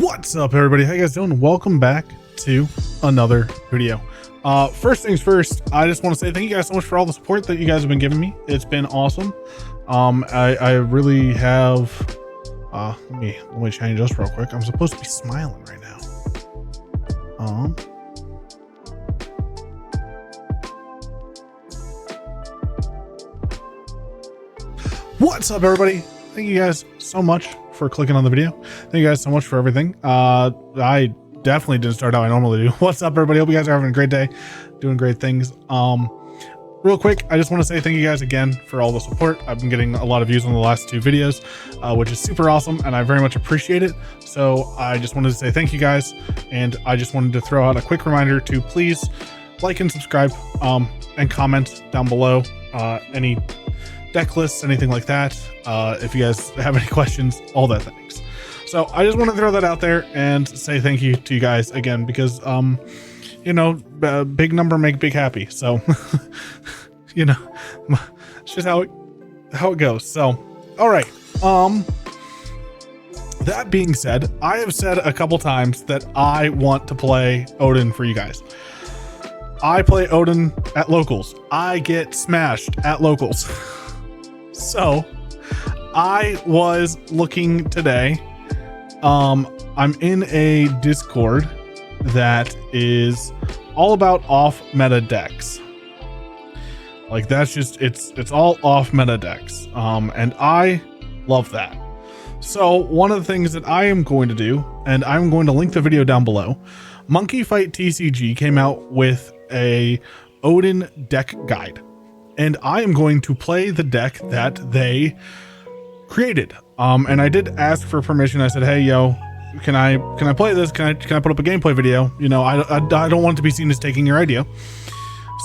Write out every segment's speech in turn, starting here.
What's up, everybody? How you guys doing? Welcome back to another video. First things first, I just want to say thank you guys so much for all the support that you guys have been giving me. It's been awesome. I really have let me change this real quick. I'm supposed to be smiling right now. What's up, everybody? Thank you guys so much for clicking on the video. Thank you guys so much for everything. I definitely didn't start how I normally do. What's up, everybody? Hope you guys are having a great day, doing great things. Real quick, I just want to say thank you guys again for all the support. I've been getting a lot of views on the last two videos, which is super awesome, and I very much appreciate it. So I just wanted to say thank you guys, and I just wanted to throw out a quick reminder to please like and subscribe, and comment down below any deck lists, anything like that. If you guys have any questions, all that things. So I just want to throw that out there and say thank you to you guys again, because you know, big number make big happy. So you know, it's just how it goes. So all right, that being said, I have said a couple times that I want to play Oden for you guys. I play Oden at locals. I get smashed at locals. So I was looking today. I'm in a Discord that is all about off meta decks. Like, that's just, it's all off meta decks. And I love that. So one of the things that I am going to do, and I'm going to link the video down below, Monkeyfight TCG came out with a Oden deck guide. And I am going to play the deck that they created. And I did ask for permission. I said, hey, yo, can I play this? Can I put up a gameplay video? You know, I don't want it to be seen as taking your idea.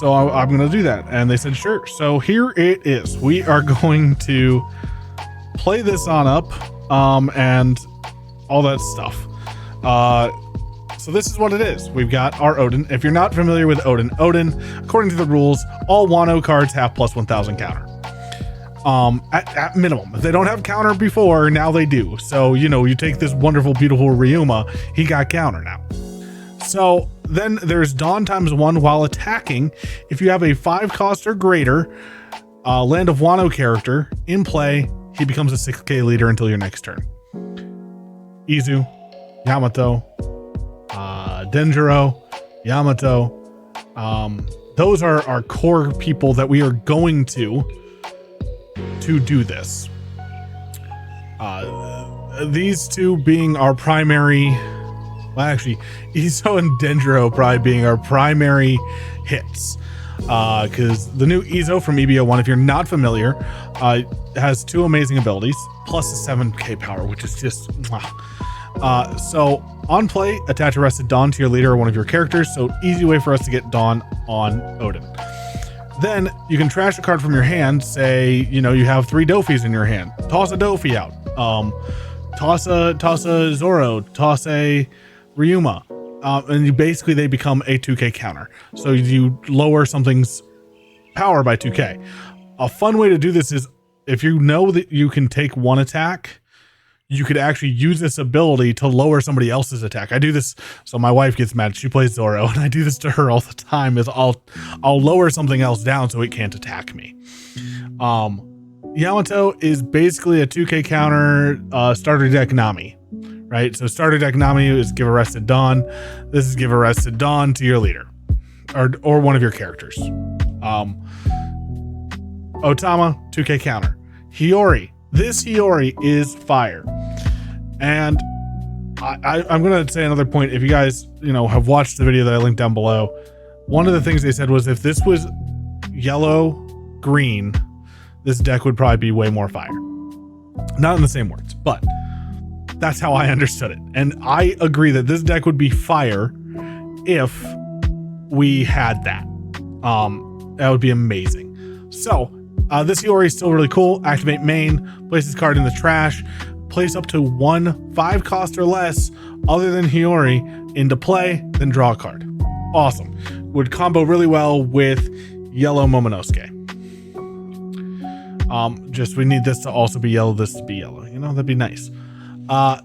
So I'm going to do that. And they said, sure. So here it is. We are going to play this on up, and all that stuff. So this is what it is. We've got our Oden. If you're not familiar with Oden, according to the rules, all Wano cards have plus 1000 counter. At minimum. If they don't have counter before, now they do. So, you know, you take this wonderful, beautiful Ryuma, he got counter now. So then there's Dawn ×1 while attacking. If you have a 5 cost or greater Land of Wano character in play, he becomes a 6k leader until your next turn. Izu, Yamato, Denjiro, Yamato, those are our core people that we are going to do this. These two being our primary, well, actually Izo and Denjiro probably being our primary hits, because the new Izo from EBO1, if you're not familiar, has 2 amazing abilities plus a 7k power, which is just so on play, attach Arrested Dawn to your leader or one of your characters. So easy way for us to get Dawn on Oden. Then you can trash a card from your hand. Say, you know, you have 3 Dofis in your hand. Toss a Dofi out. Toss a Zoro. Toss a Ryuma. And you basically, they become a 2k counter. So you lower something's power by 2k. A fun way to do this is, if you know that you can take 1 attack, you could actually use this ability to lower somebody else's attack. I do this, so my wife gets mad. She plays Zoro, and I do this to her all the time. Is I'll lower something else down so it can't attack me. Yamato is basically a 2k counter starter deck Nami, right? So starter deck Nami is give Arrested Dawn. This is give Arrested Dawn to your leader, or one of your characters. Otama, 2k counter. Hiyori. This Hiyori is fire. And I'm going to say another point. If you guys, you know, have watched the video that I linked down below, one of the things they said was, if this was yellow, green, this deck would probably be way more fire. Not in the same words, but that's how I understood it. And I agree that this deck would be fire if we had that. That would be amazing. So this Hiyori is still really cool. Activate main, place this card in the trash, place up to 1 5 cost or less other than Hiyori into play, then draw a card. Awesome. Would combo really well with yellow Momonosuke. Just we need this to also be yellow, this to be yellow. You know, that'd be nice.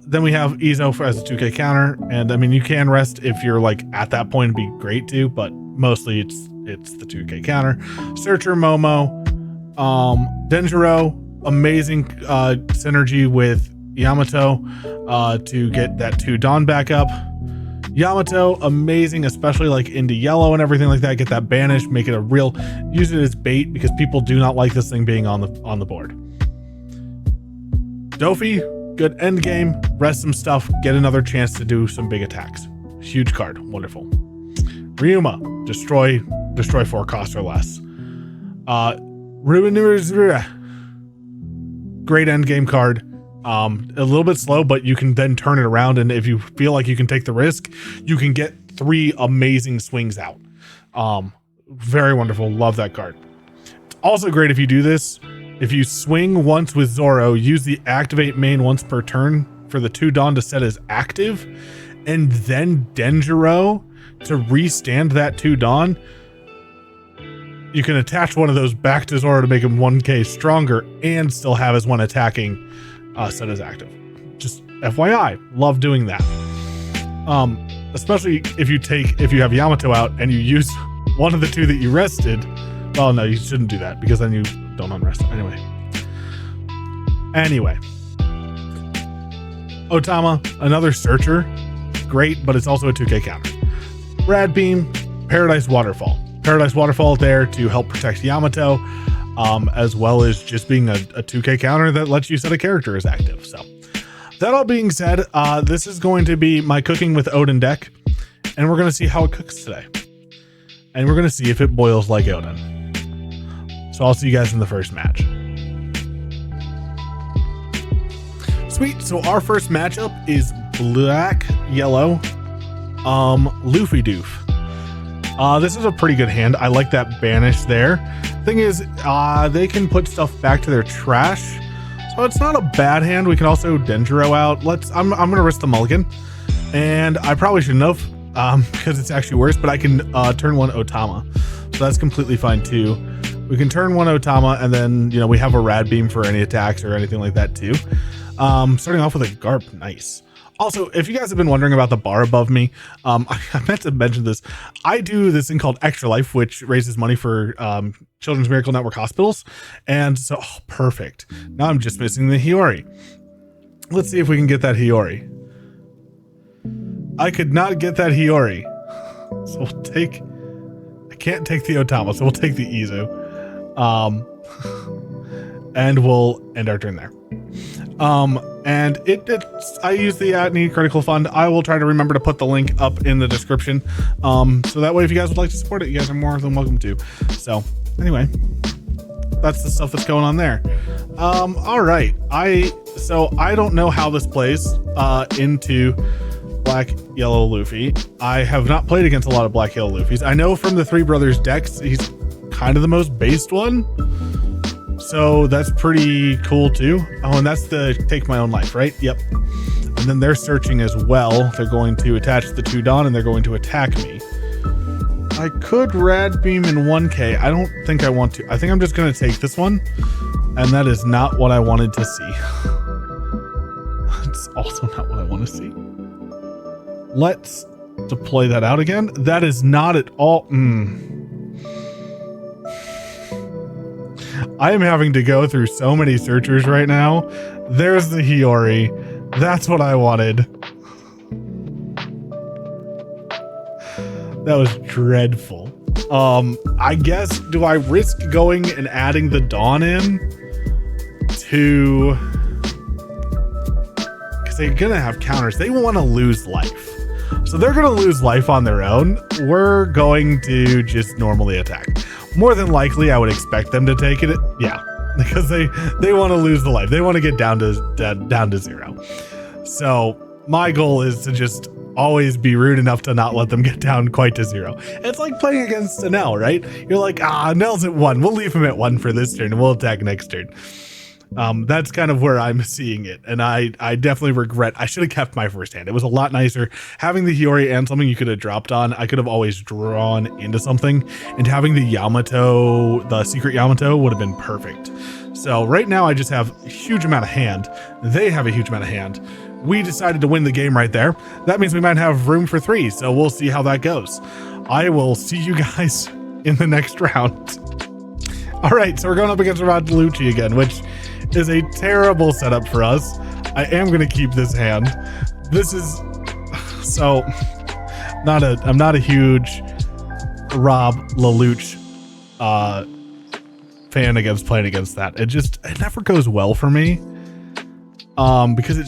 Then we have Izo as a 2k counter, and I mean you can rest if you're like at that point, it'd be great too, but mostly it's the 2k counter. Searcher Momo, Denjiro, amazing synergy with Yamato to get that 2 Dawn back up. Yamato, amazing, especially like into yellow and everything like that. Get that banish, make it a real, use it as bait because people do not like this thing being on the board. Dofi, good end game, rest some stuff, get another chance to do some big attacks. Huge card, wonderful. Ryuma, destroy 4 costs or less. Great end game card. A little bit slow, but you can then turn it around, and if you feel like you can take the risk, you can get 3 amazing swings out. Very wonderful. Love that card. It's also great if you do this. If you swing once with Zoro, use the activate main once per turn for the 2 Dawn to set as active, and then Denjiro to restand that 2 Dawn. You can attach one of those back to Zoro to make him 1k stronger and still have his one attacking set as active. Just FYI, love doing that. Especially if you have Yamato out and you use one of the 2 that you rested. Well, no, you shouldn't do that because then you don't unrest. Anyway. Otama, another searcher. Great, but it's also a 2k counter. Rad Beam, Paradise Waterfall. Paradise Waterfall there to help protect Yamato, as well as just being a 2k counter that lets you set a character as active. So that all being said, this is going to be my cooking with Oden deck, and we're going to see how it cooks today. And we're going to see if it boils like Oden. So I'll see you guys in the first match. Sweet, so our first matchup is black-yellow Luffy Doof. This is a pretty good hand. I like that banish there. Thing is, they can put stuff back to their trash, so it's not a bad hand. We can also Denjiro out. I'm gonna risk the mulligan, and I probably shouldn't have, because it's actually worse, but I can turn 1 Otama, so that's completely fine too. We can turn 1 Otama, and then we have a Rad Beam for any attacks or anything like that too. Starting off with a Garp, nice. Also, if you guys have been wondering about the bar above me, I meant to mention this. I do this thing called Extra Life, which raises money for Children's Miracle Network hospitals. And so, perfect. Now I'm just missing the Hiyori. Let's see if we can get that Hiyori. I could not get that Hiyori. So we'll take... I can't take the Otama, so we'll take the Izu. And we'll end our turn there. And I use the Need Critical Fund. I will try to remember to put the link up in the description. So that way, if you guys would like to support it, you guys are more than welcome to. So anyway, that's the stuff that's going on there. All right. So I don't know how this plays into black yellow Luffy. I have not played against a lot of black yellow Luffys. I know from the Three Brothers decks, he's kind of the most based one. So that's pretty cool too. Oh, and that's the take my own life, right? Yep. And then they're searching as well. They're going to attach the 2 Dawn and they're going to attack me. I could Rad Beam in 1k. I don't think I want to. I think I'm just going to take this one. And that is not what I wanted to see. It's also not what I want to see. Let's deploy that out again. That is not at all. I am having to go through so many searchers right now. There's the Hiyori. That's what I wanted. That was dreadful. I guess, do I risk going and adding the Dawn in to... Because they're going to have counters. They want to lose life. So they're going to lose life on their own. We're going to just normally attack. More than likely, I would expect them to take it. Yeah, because they want to lose the life. They want to get down to 0. So my goal is to just always be rude enough to not let them get down quite to 0. It's like playing against a Nell, right? You're like, Nell's at 1. We'll leave him at 1 for this turn, and we'll attack next turn. That's kind of where I'm seeing it, and I definitely regret. I should have kept my first hand. It was a lot nicer having the Hiyori and something you could have dropped on. I could have always drawn into something, and having the Yamato, the secret Yamato, would have been perfect. So right now I just have a huge amount of hand. They have a huge amount of hand. we decided to win the game right there. That means we might have room for 3, so we'll see how that goes. I will see you guys in the next round. All right, so we're going up against Rob again, which is a terrible setup for us. I am going to keep this hand. This is so I'm not a huge Rob Lelouch fan against playing against that. It never goes well for me. Because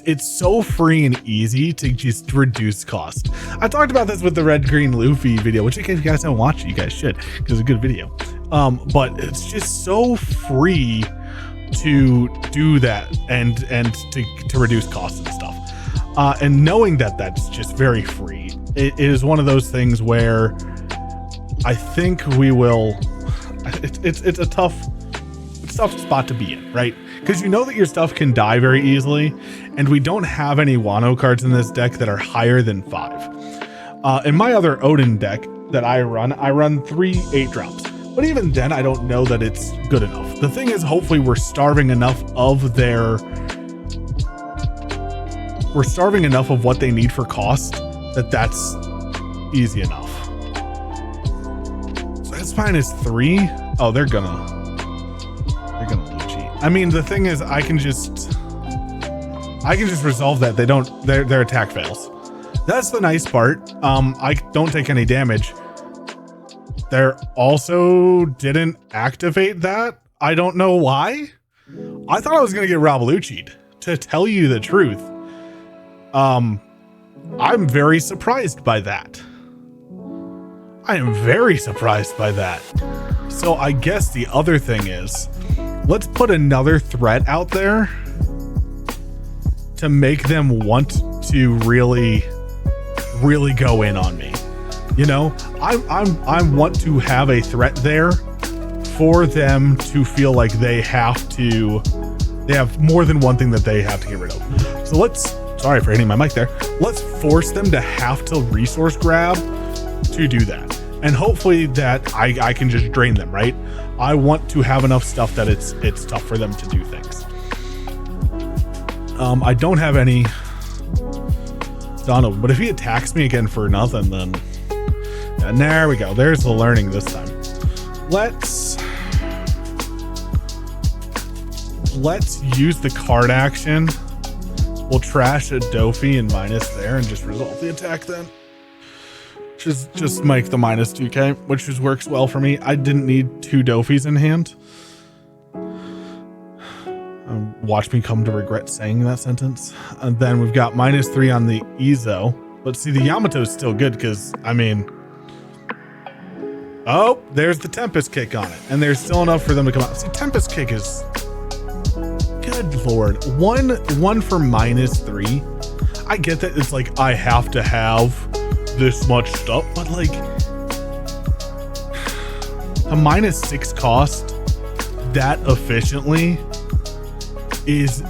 it's so free and easy to just reduce cost. I talked about this with the Red Green Luffy video, which if you guys haven't watched it, you guys should, because it's a good video. But it's just so free to do that and to reduce costs and stuff. And knowing that that's just very free, it is one of those things where I think we will. It's a tough spot to be in, right? Because you know that your stuff can die very easily, and we don't have any Wano cards in this deck that are higher than 5. In my other Oden deck that I run 3 8-drops, but even then I don't know that it's good enough. The thing is, hopefully we're starving enough of what they need for cost that's easy enough. So that's -3. Oh, they're gonna Lucci. I mean, the thing is, I can just resolve that. Their attack fails. That's the nice part. I don't take any damage. There also didn't activate that. I don't know why. I thought I was gonna get Rob Lucci'd, to tell you the truth. I'm very surprised by that. I am very surprised by that. So I guess the other thing is, let's put another threat out there to make them want to really go in on me. You know, I want to have a threat there for them to feel like they have more than one thing that they have to get rid of. So sorry for hitting my mic there. Let's force them to have to resource grab to do that. And hopefully that I can just drain them, right? I want to have enough stuff that it's tough for them to do things. I don't have any Donald, but if he attacks me again for nothing, then and there we go. There's the learning this time. Let's use the card action. We'll trash a Dofi and minus there and just resolve the attack then. Just make the -2k, which just works well for me. I didn't need 2 Dofis in hand. Watch me come to regret saying that sentence. And then we've got -3 on the Izo. But see, the Yamato's still good because, I mean... Oh, there's the Tempest Kick on it. And there's still enough for them to come out. See, Tempest Kick is... Good lord. One for -3. I get that it's like, I have to have this much stuff, but like... A -6 cost that efficiently is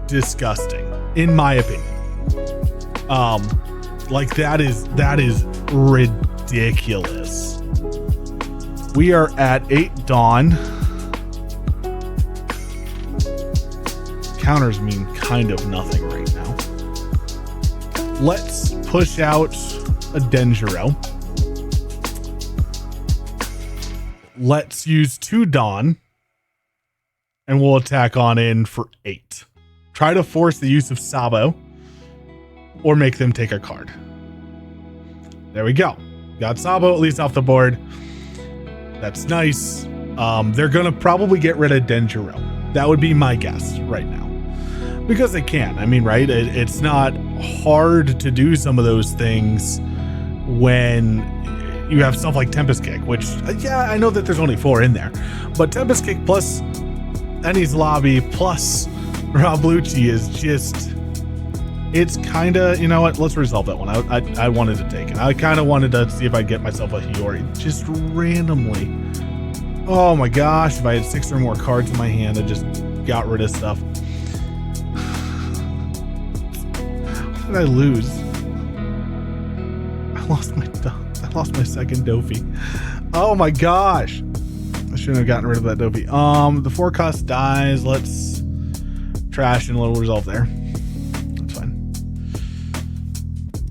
disgusting, in my opinion. Like that is ridiculous. We are at 8 Dawn. Counters mean kind of nothing right now. Let's push out a Denjiro. Let's use 2 Dawn. And we'll attack on in for 8. Try to force the use of Sabo. Or make them take a card. There we go. Got Sabo at least off the board. That's nice. They're going to probably get rid of Denjiro. That would be my guess right now. Because they can. I mean, right? It's not hard to do some of those things when you have stuff like Tempest Kick, which, yeah, I know that there's only 4 in there. But Tempest Kick plus Eni's Lobby plus Rob Lucci is just... It's kind of, you know what? Let's resolve that one. I wanted to take it. I kind of wanted to see if I'd get myself a Hiyori. Just randomly. Oh my gosh. If I had 6 or more cards in my hand, I just got rid of stuff. What did I lose? I lost my second Dofi. Oh my gosh. I shouldn't have gotten rid of that Dofi. The 4 cost dies. Let's trash and a little resolve there.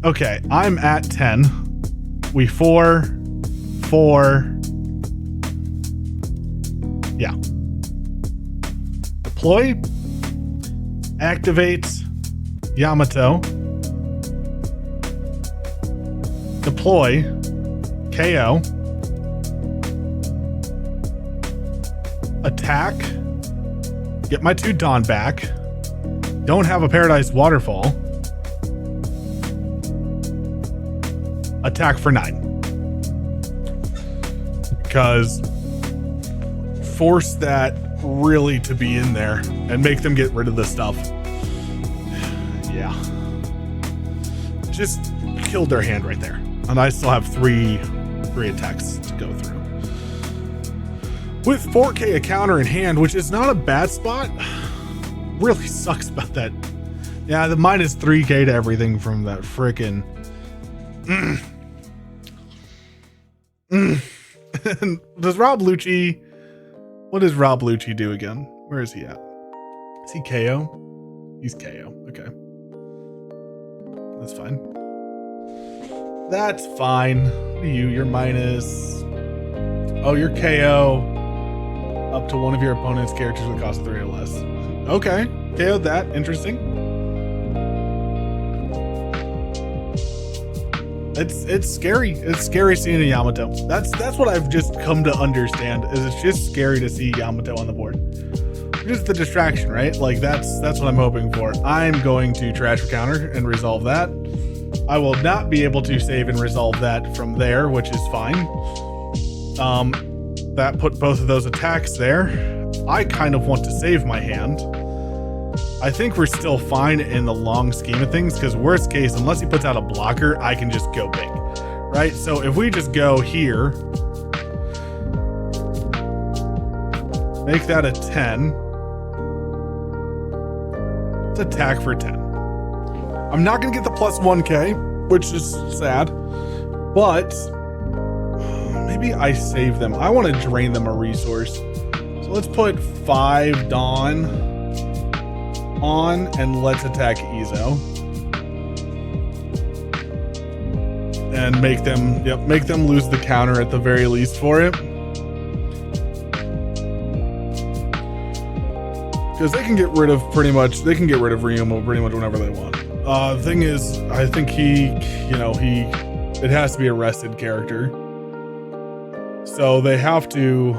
Okay, I'm at 10. We 4. Yeah. Deploy. Activate Yamato. Deploy. KO. Attack. Get my 2 Dawn back. Don't have a Paradise Waterfall. Attack for 9. Because force that really to be in there and make them get rid of this stuff. Yeah. Just killed their hand right there. And I still have three attacks to go through. With 4K a counter in hand, which is not a bad spot. Really sucks about that. Yeah, the minus 3K to everything from that frickin' Does Rob Lucci, what does Rob Lucci do again? Where is he at? Is he KO? He's KO. Okay. That's fine. That's fine. What are you? You're minus. Oh, you're KO. Up to one of your opponent's characters with cost 3 or less. Okay. KO'd that. Interesting. It's scary. It's scary seeing a Yamato. That's what I've just come to understand, is it's just scary to see Yamato on the board. Just the distraction, right? Like that's what I'm hoping for. I'm going to trash a counter and resolve that. I will not be able to save and resolve that from there, which is fine. That put both of those attacks there. I kind of want to save my hand. I think we're still fine in the long scheme of things, because worst case, unless he puts out a blocker, I can just go big, right? So if we just go here, make that a 10. Let's attack for 10. I'm not going to get the plus 1K, which is sad, but maybe I save them. I want to drain them a resource. So let's put 5 Dawn on, and let's attack Izo and make them lose the counter at the very least for it, because they can get rid of Ryuma pretty much whenever they want. The thing is, I think it has to be a rested character, so they have to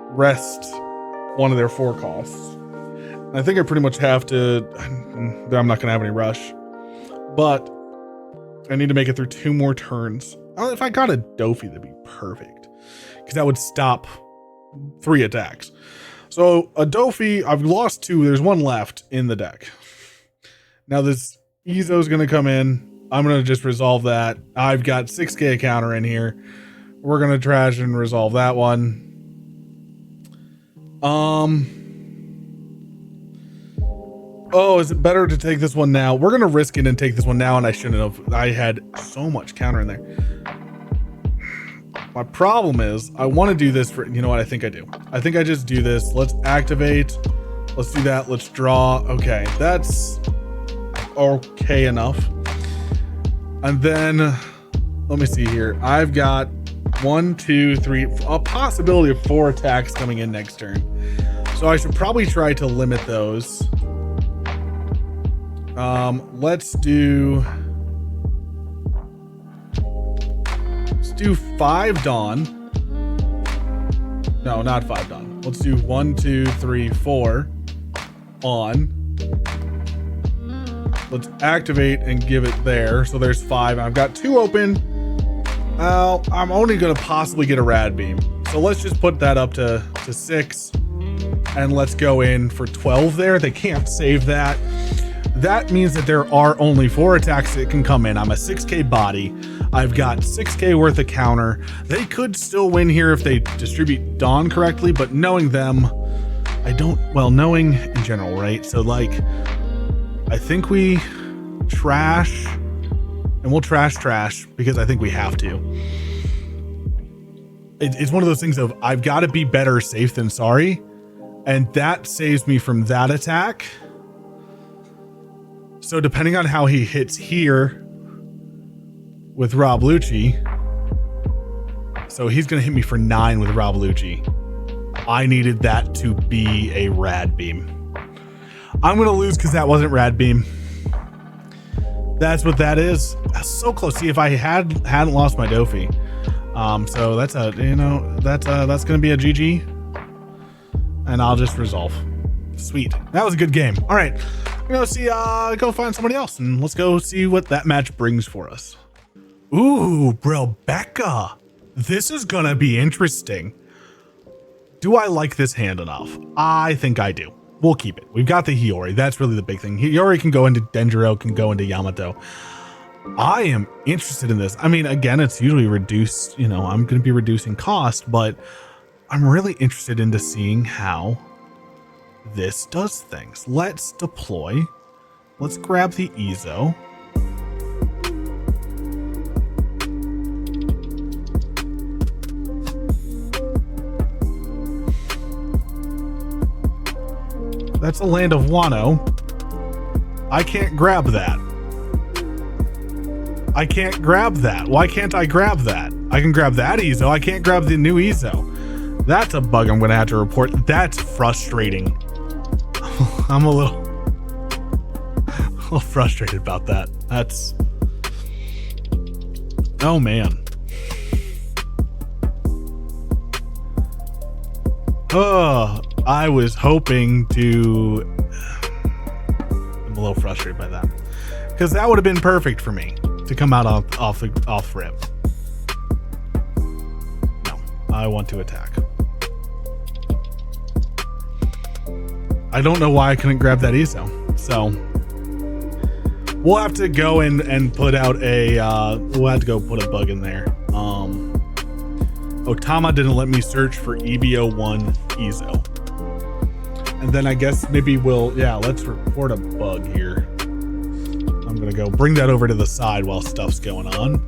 rest one of their 4 costs. I think I pretty much have to. I'm not going to have any rush, but I need to make it through 2 more turns. If I got a Dofi, that'd be perfect, because that would stop 3 attacks. So a Dofi, I've lost 2. There's 1 left in the deck. Now this Izo's going to come in. I'm going to just resolve that. I've got 6K counter in here. We're going to trash and resolve that one. Oh, is it better to take this one now? We're going to risk it and take this one now, and I shouldn't have. I had so much counter in there. My problem is, I want to do this for, you know what, I think I do. I think I just do this. Let's activate. Let's do that. Let's draw. Okay, that's okay enough. And then, let me see here. I've got 1, 2, 3, a possibility of 4 attacks coming in next turn. So I should probably try to limit those. Let's do 5 Dawn. No, not 5 Dawn. Let's do 1, 2, 3, 4 on. Let's activate and give it there. So there's 5. I've got 2 open. I'm only going to possibly get a Rad Beam. So let's just put that up to 6. And let's go in for 12 there. They can't save that. That means that there are only 4 attacks that can come in. I'm a 6K body. I've got 6K worth of counter. They could still win here if they distribute Dawn correctly, but knowing them, knowing in general, right? So like, I think we trash, and we'll trash because I think we have to. It's one of those things of, I've got to be better safe than sorry. And that saves me from that attack. So depending on how he hits here, with Rob Lucci. So he's going to hit me for 9 with Rob Lucci. I needed that to be a rad beam. I'm going to lose because that wasn't rad beam. That's what that is. That's so close. See, if I hadn't lost my Dofi. So that's a, you know, that's going to be a GG. And I'll just resolve. Sweet. That was a good game. All right. I'm going to see, go find somebody else and let's go see what that match brings for us. Ooh, bro, Becca. This is going to be interesting. Do I like this hand enough? I think I do. We'll keep it. We've got the Hiyori. That's really the big thing. Hiyori can go into Denjiro, can go into Yamato. I am interested in this. I mean, again, it's usually reduced, you know, I'm going to be reducing cost, but I'm really interested into seeing how this does things. Let's deploy. Let's grab the Ezo. That's a Land of Wano. I can't grab that. I can't grab that. Why can't I grab that? I can grab that Ezo. I can't grab the new Ezo. That's a bug I'm going to have to report. That's frustrating. I'm a little frustrated about that. That's... Oh, man. Oh, I was hoping to... I'm a little frustrated by that. Because that would have been perfect for me to come out off rip. No, I want to attack. I don't know why I couldn't grab that Ezo. So we'll have to go and put out a we'll have to go put a bug in there. Otama didn't let me search for EBO1 Ezo. And then I guess maybe we'll, yeah, let's report a bug here. I'm gonna go bring that over to the side while stuff's going on.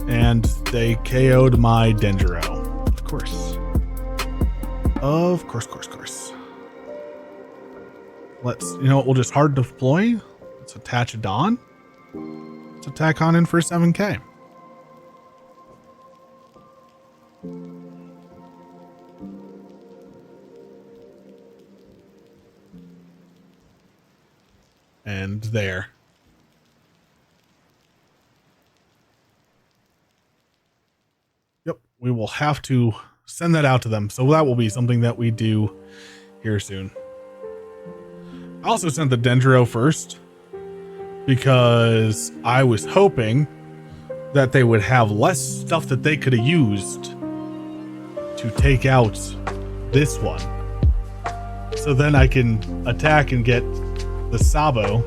And they KO'd my Denjiro. Of course. Of course. Let's, you know what, we'll just hard deploy. Let's attach a Dawn. Let's attack on in for 7K. And there. Yep, we will have to send that out to them. So that will be something that we do here soon. I also sent the Denjiro first because I was hoping that they would have less stuff that they could have used to take out this one. So then I can attack and get the Sabo.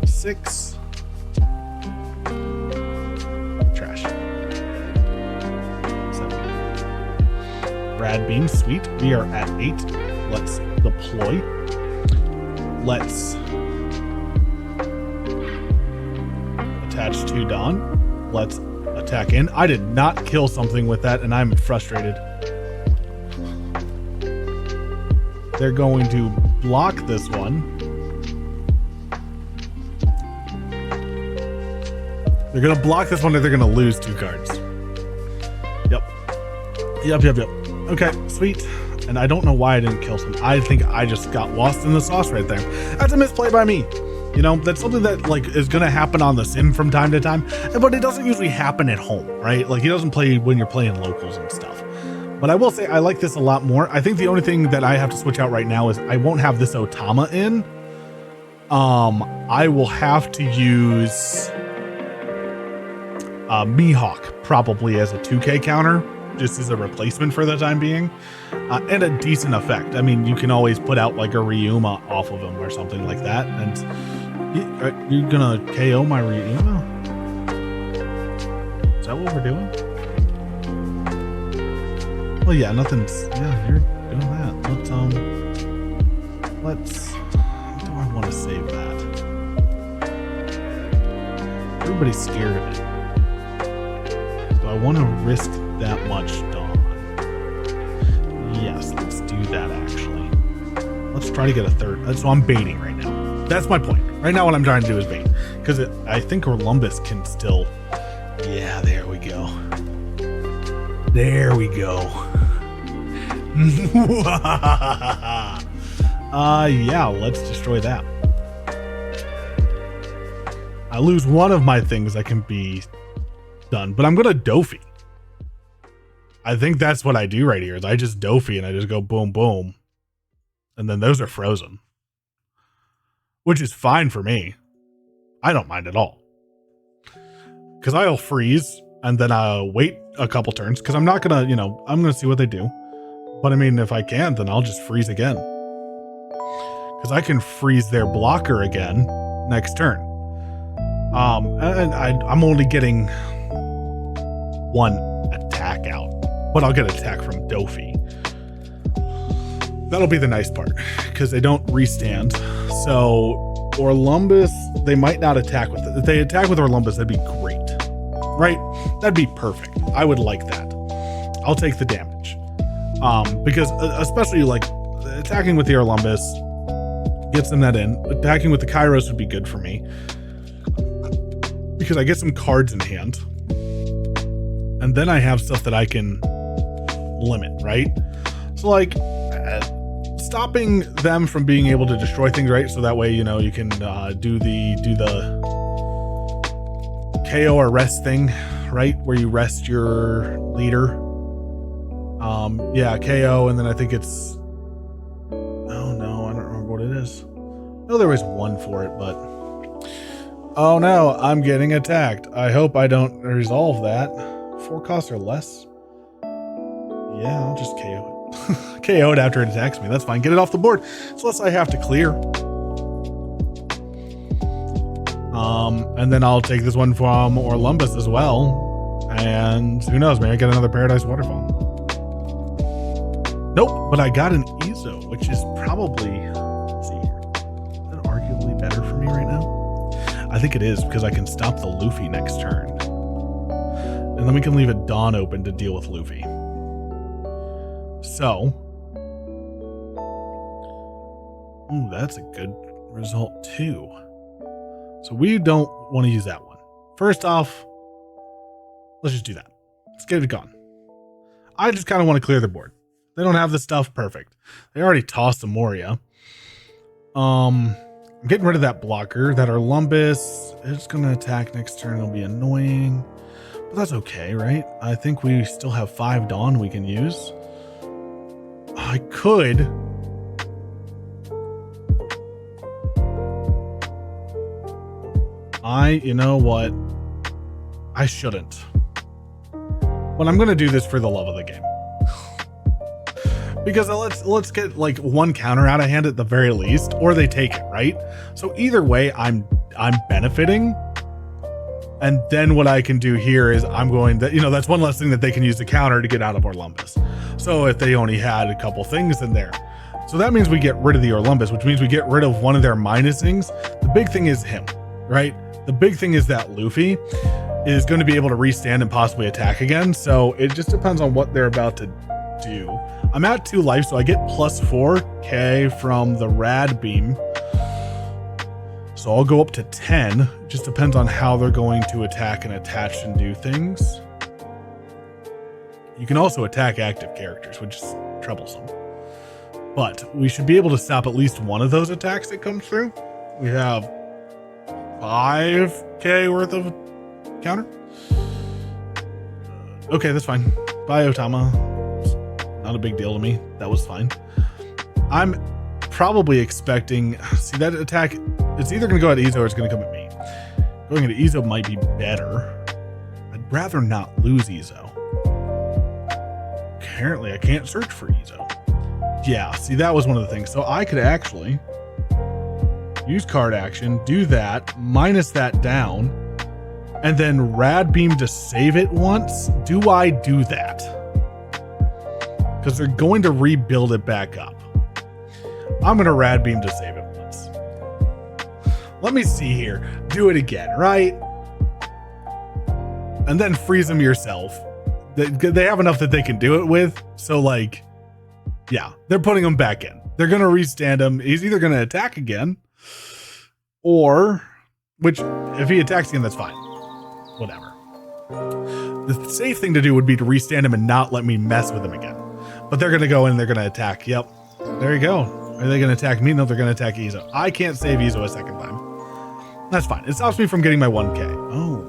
6. Trash. 7. Rad beam, sweet. We are at 8. Let's deploy. Let's attach to Dawn. Let's attack in. I did not kill something with that, and I'm frustrated. They're going to block this one. They're going to block this one, or they're going to lose 2 cards. Yep. Okay, sweet. And I don't know why I didn't kill some. I think I just got lost in the sauce right there. That's a misplay by me. You know, that's something that like is going to happen on the sim from time to time, but it doesn't usually happen at home, right? Like, it doesn't play when you're playing locals and stuff. But I will say I like this a lot more. I think the only thing that I have to switch out right now is I won't have this Otama in. I will have to use Mihawk probably as a 2K counter, just as a replacement for the time being, and a decent effect. I mean, you can always put out like a Ryuma off of him or something like that. And you're gonna KO my Ryuma? Is that what we're doing? Well, yeah, nothing's, yeah, you're doing that. Let's, do I want to save that? Everybody's scared of it. Do I want to risk that much, Dawn? Yes, let's do that, actually. Let's try to get a third. So I'm baiting right now. That's my point. Right now what I'm trying to do is bait. Because I think Orlumbus can still... Yeah, there we go. There we go. Yeah, let's destroy that. I lose one of my things that can be done, but I'm gonna Dofi. I think that's what I do right here is I just Dofi and I just go boom, boom. And then those are frozen. Which is fine for me. I don't mind at all. Because I'll freeze and then I'll wait a couple turns because I'm not gonna, you know, I'm gonna see what they do. But I mean, if I can, then I'll just freeze again. Because I can freeze their blocker again next turn. And I'm only getting one attack out, but I'll get an attack from Dofi. That'll be the nice part because they don't restand. So Orlumbus, they might not attack with it. If they attack with Orlumbus, that'd be great, right? That'd be perfect. I would like that. I'll take the damage. Because especially like attacking with the Orlumbus gets them that in. Attacking with the Kairos would be good for me. Because I get some cards in hand. And then I have stuff that I can limit, right? So like stopping them from being able to destroy things, right? So that way, you know, you can do the KO or rest thing, right? Where you rest your leader. Yeah, KO, and then I think it's... Oh no, I don't remember what it is. No, there was one for it, but... Oh no, I'm getting attacked. I hope I don't resolve that. 4 costs or less? Yeah, I'll just KO it. KO it after it attacks me. That's fine. Get it off the board. It's less I have to clear. And then I'll take this one from Orlumbus as well. And who knows, maybe I get another Paradise Waterfall. Nope, but I got an Ezo, which is probably... Let's see here. Is that arguably better for me right now? I think it is, because I can stop the Luffy next turn. And then we can leave a Dawn open to deal with Luffy. So... Ooh, that's a good result too. So we don't want to use that one. First off, let's just do that. Let's get it gone. I just kind of want to clear the board. They don't have the stuff perfect. They already tossed the Moria. I'm getting rid of that blocker. That Orlumbus is going to attack next turn. It'll be annoying. But that's okay, right? I think we still have 5 Dawn we can use. I could... you know what? I shouldn't. But I'm going to do this for the love of the game. Because let's get like one counter out of hand at the very least, or they take it, right? So either way, I'm benefiting. And then what I can do here is I'm going to, you know, that's one less thing that they can use to counter to get out of Orlumbus. So if they only had a couple things in there. So that means we get rid of the Orlumbus, which means we get rid of one of their minusings. The big thing is him, right? The big thing is that Luffy is going to be able to restand and possibly attack again. So it just depends on what they're about to do. I'm at 2 life, so I get plus 4k from the Rad Beam. So I'll go up to 10. It just depends on how they're going to attack and attach and do things. You can also attack active characters, which is troublesome. But we should be able to stop at least one of those attacks that comes through. We have 5k worth of counter. Okay, that's fine. Bye, Otama. Not a big deal to me. That was fine. I'm probably expecting... See, that attack... It's either going to go at Izo or it's going to come at me. Going at Izo might be better. I'd rather not lose Izo. Apparently, I can't search for Izo. Yeah, see, that was one of the things. So I could actually... use card action, do that, minus that down, and then Rad Beam to save it once. Do I do that? Because they're going to rebuild it back up. I'm going to Rad Beam to save it once. Let me see here. Do it again, right? And then freeze them yourself. They have enough that they can do it with. So, like, yeah, they're putting them back in. They're going to restand him. He's either going to attack again, Or, which, if he attacks again, that's fine. Whatever. The safe thing to do would be to restand him and not let me mess with him again. But they're going to go in and they're going to attack. Yep. There you go. Are they going to attack me? No, they're going to attack Izo. I can't save Izo a second time. That's fine. It stops me from getting my 1k. Oh.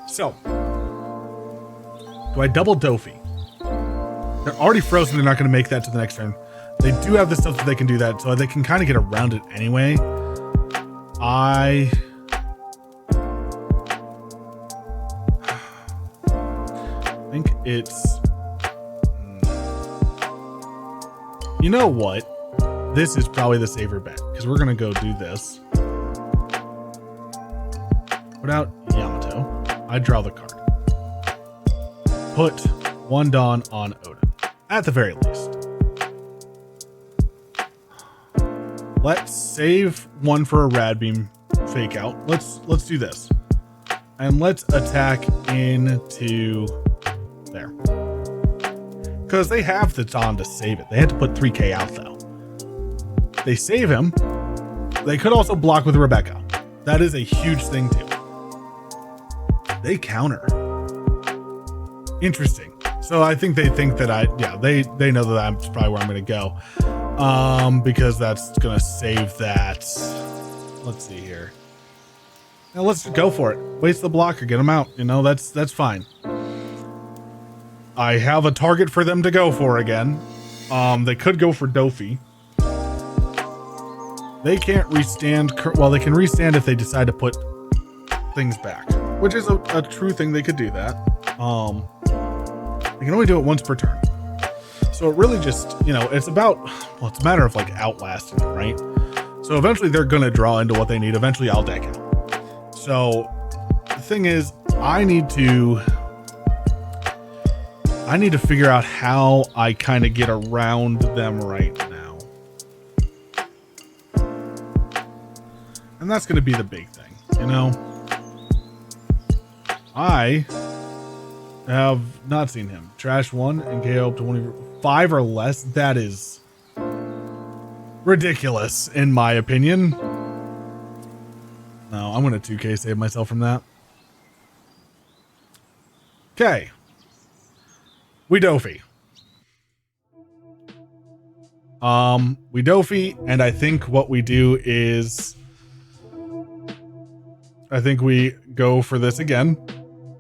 So. Do I double Dofi? They're already frozen. They're not going to make that to the next turn. They do have the stuff that they can do that, so they can kind of get around it anyway. I think it's... You know what? This is probably the safer bet, because we're going to go do this. Put out Yamato. I draw the card. Put one Dawn on Oden, at the very least. Let's save one for a Rad Beam fake out. Let's do this. And let's attack into there. Because they have the Dawn to save it. They had to put 3k out though. They save him. They could also block with Rebecca. That is a huge thing too. They counter. Interesting. So I think they think that they know that that's probably where I'm going to go. Because that's going to save that. Let's see here. Now let's go for it. Waste the blocker, get them out. You know, that's fine. I have a target for them to go for again. They could go for Dofi. They can't restand. Well, they can restand if they decide to put things back, which is a true thing. They could do that. They can only do it once per turn. So it really just, you know, it's about, well, it's a matter of like outlasting them, right? So eventually they're going to draw into what they need. Eventually I'll deck out. So the thing is, I need to figure out how I kind of get around them right now. And that's going to be the big thing, you know? I have not seen him. Trash 1 and KO up to 25 or less. That is ridiculous, in my opinion. No, I'm going to 2k save myself from that. Okay. We Dofi. We Dofi, and I think what we do is... I think we go for this again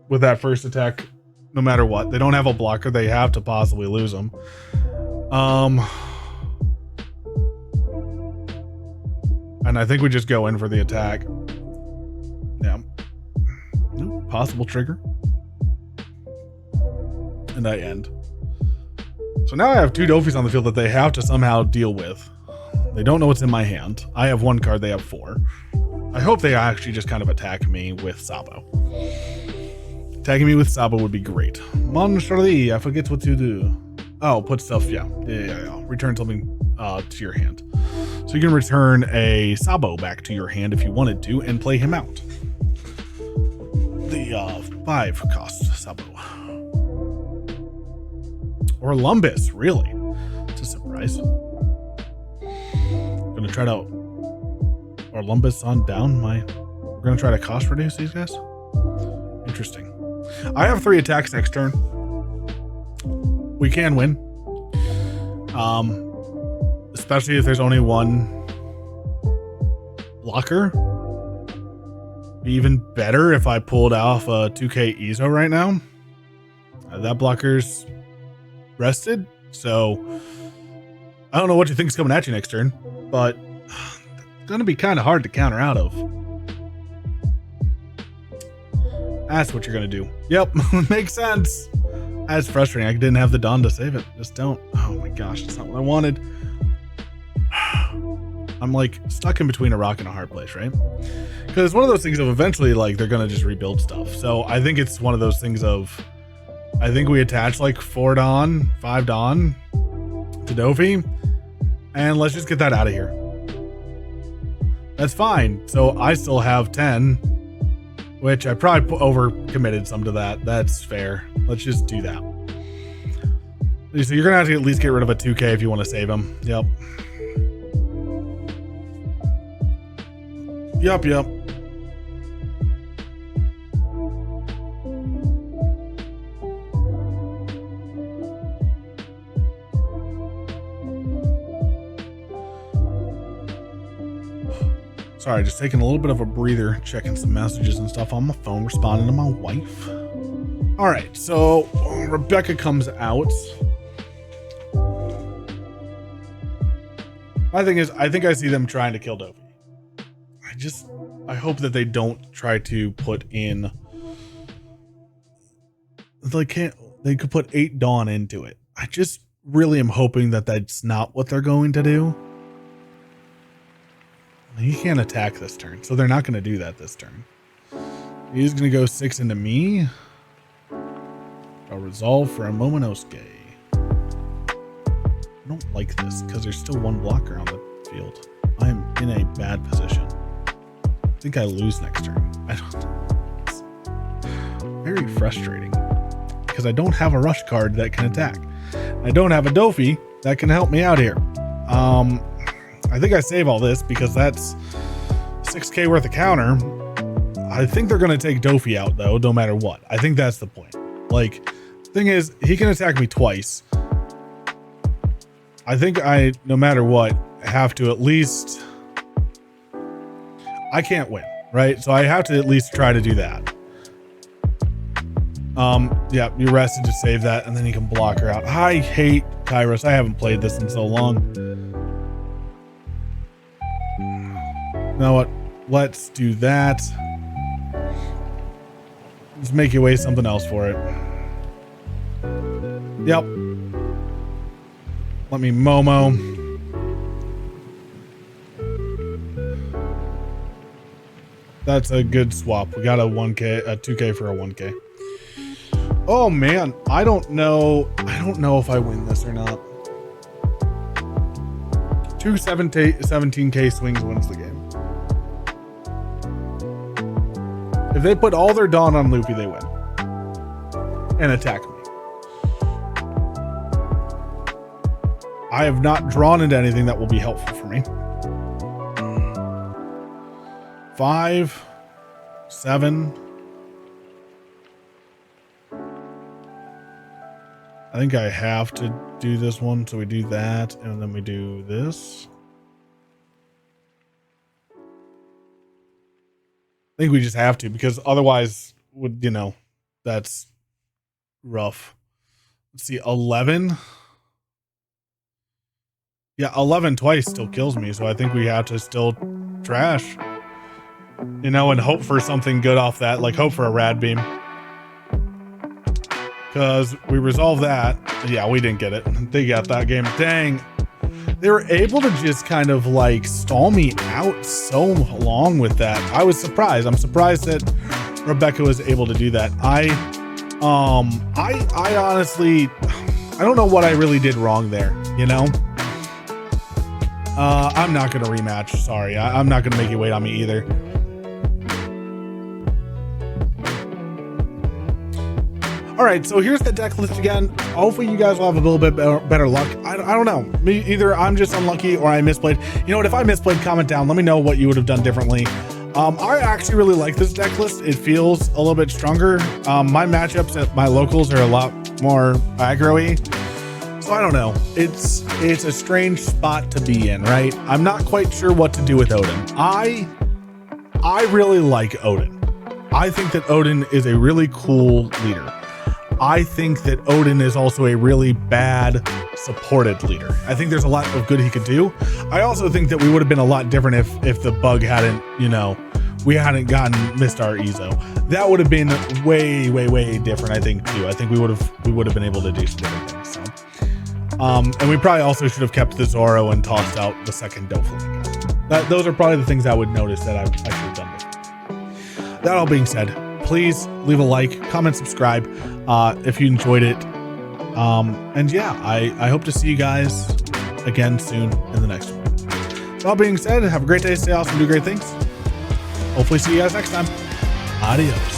with that first attack. No matter what, they don't have a blocker. They have to possibly lose them. And I think we just go in for the attack. Yeah. Nope. Possible trigger. And I end. So now I have two Dofis on the field that they have to somehow deal with. They don't know what's in my hand. I have one card. They have 4. I hope they actually just kind of attack me with Sabo. Attacking me with Sabo would be great. Monstrally, I forget what to do. Oh, put stuff, yeah. Return something to your hand. So you can return a Sabo back to your hand if you wanted to and play him out. The 5 cost Sabo. Or Lumbus, really. It's a surprise. Gonna try to... Or Lumbus on down my... We're gonna try to cost reduce these guys? Interesting. I have 3 attacks next turn. We can win. Especially if there's only one blocker. Be even better if I pulled off a 2k Izo right now. That blocker's rested, so I don't know what you think's coming at you next turn, but it's gonna be kind of hard to counter out of. That's what you're gonna do. Yep, makes sense. That's frustrating. I didn't have the Dawn to save it. Just don't. Oh my gosh, that's not what I wanted. I'm like stuck in between a rock and a hard place, right? Because it's one of those things of eventually like they're gonna just rebuild stuff. So I think it's one of those things of I think we attach like 4 Dawn, 5 Dawn to Dofi, and let's just get that out of here. That's fine. So I still have 10, which I probably over committed some to that. That's fair. Let's just do that. So you're gonna have to at least get rid of a 2k if you want to save him. Yep. Yup. Sorry, just taking a little bit of a breather, checking some messages and stuff on my phone, responding to my wife. All right, so Rebecca comes out. My thing is, I think I see them trying to kill Dofi. I hope that they don't try to put in. They could put 8 Dawn into it. I just really am hoping that that's not what they're going to do. He can't attack this turn, so they're not going to do that this turn. He's going to go 6 into me. I'll resolve for a Momonosuke. I don't like this because there's still 1 blocker on the field. I'm in a bad position. I think I lose next turn. It's very frustrating because I don't have a rush card that can attack. I don't have a Dofi that can help me out here. I think I save all this because that's 6k worth of counter. I think they're going to take Dofi out though, no matter what. I think that's the point. Like, thing is, he can attack me twice. I think no matter what, have to at least... I can't win, right? So I have to at least try to do that. Yeah, you rested to save that, and then you can block her out. I hate Kairos. I haven't played this in so long. You know what? Let's do that. Let's make you waste something else for it. Yep. Let me Momo. That's a good swap. We got a 2k for a 1k. Oh man, I don't know if I win this or not. 2 17k swings wins the game. If they put all their Dawn on Luffy, they win. And attack me. I have not drawn into anything that will be helpful for me. 5, 7. I think I have to do this one, so we do that, and then we do this. I think we just have to, because otherwise, that's rough. Let's see, 11. Yeah, 11 twice still kills me, so I think we have to still trash. And hope for something good off that, like hope for a Rad Beam. Because we resolved that. Yeah, we didn't get it. They got that game. Dang. They were able to just kind of like stall me out so long with that. I was surprised. I'm surprised that Rebecca was able to do that. I honestly, I don't know what I really did wrong there, I'm not going to rematch. Sorry. I'm not going to make you wait on me either. All right, so here's the deck list again. Hopefully you guys will have a little bit better luck. I don't know. Either I'm just unlucky or I misplayed. You know what? If I misplayed, comment down. Let me know what you would have done differently. I actually really like this deck list. It feels a little bit stronger. My matchups at my locals are a lot more aggro-y. So I don't know. It's a strange spot to be in, right? I'm not quite sure what to do with Oden. I really like Oden. I think that Oden is a really cool leader. I think that Oden is also a really bad supported leader. I think there's a lot of good he could do. I also think that we would have been a lot different if the bug hadn't, we hadn't missed our Ezo. That would have been way, way, way different, I think, too. I think we would have been able to do some different things. So. And we probably also should have kept the Zoro and tossed out the second Doflamingo. Those are probably the things I would notice that I should have done different. That all being said, please leave a like, comment, subscribe if you enjoyed it. And yeah, I hope to see you guys again soon in the next one. That all being said, have a great day, stay awesome, do great things. Hopefully see you guys next time. Adios.